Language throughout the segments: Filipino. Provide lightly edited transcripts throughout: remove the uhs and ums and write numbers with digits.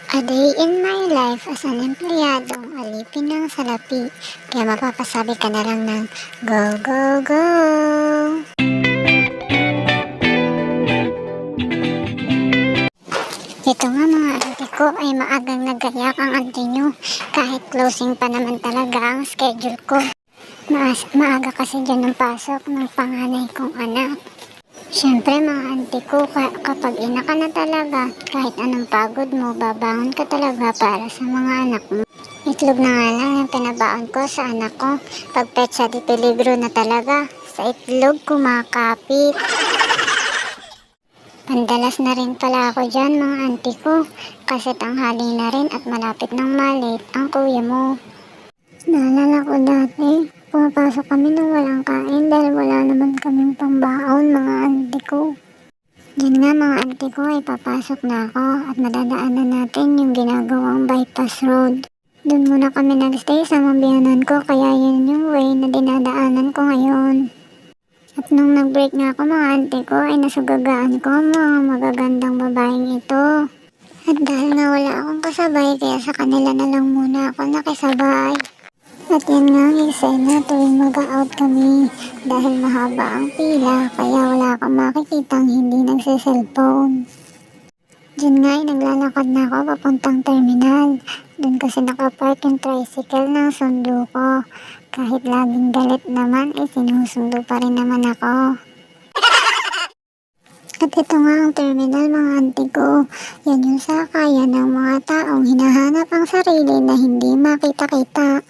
A day in my life as an empleyadong alipin ng salapi. Kaya mapapasabi ka na lang ng go, go, go! Ito nga mga ate ko ay maagang nagayak ang ante nyo. Kahit closing pa naman talaga ang schedule ko. Maaga kasi dyan ang pasok ng panganay kong anak. Siyempre mga auntie ko, kapag ina ka na talaga, kahit anong pagod mo, babangon ka talaga para sa mga anak mo. Itlog na nga lang yung pinabaon ko sa anak ko. Pag petsa di peligro na talaga, sa itlog kumakapit. Pandalas na rin pala ako dyan mga auntie ko, kasi tanghali na rin at malapit ng malit ang kuya mo. Naalala ko dati, pumapasok kami nang walang kain dahil wala naman kaming pambaon mga auntie ko. Diyan nga mga auntie ko ay papasok na ako at madadaanan natin yung ginagawang bypass road. Doon muna kami nagstay sa mabiyanan ko kaya yun yung way na dinadaanan ko ngayon. At nung nag-break nga ako mga auntie ko ay nasugagaan ko mga magagandang babaeng ito. At dahil nga wala akong kasabay kaya sa kanila na lang muna ako nakisabay. At yan nga ang eksena tuwing mag-out kami dahil mahaba ang pila kaya wala kang makikitang hindi nagsiselfone. Diyan nga ay naglalakad na ako papuntang terminal. Doon kasi nakapark yung tricycle ng sundo ko. Kahit laging galit naman ay sinusundo pa rin naman ako. At ito nga ang terminal mga auntie ko. Yan yung sakayan ng mga taong hinahanap ang sarili na hindi makita-kita.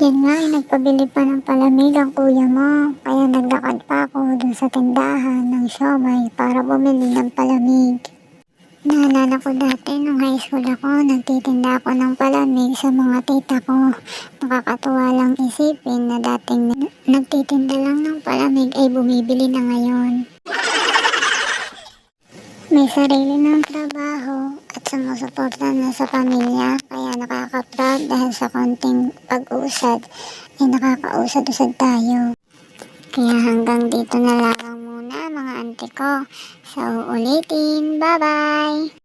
Yan nga ay nagpabili pa ng palamig ang kuya mo, kaya naglakad pa ako dun sa tindahan ng siomay para bumili ng palamig. Naalala ko dati nung high school ako, nagtitinda ako ng palamig sa mga tita ko. Nakakatuwa lang isipin na dating nagtitinda lang ng palamig ay bumibili na ngayon. May sarili ng trabaho at sumusuporta na sa pamilya kaya nakaka-proud dahil sa konting pag-usad ay nakakausad-usad tayo. Kaya hanggang dito na lang muna mga auntie ko. Sa uulitin, bye-bye!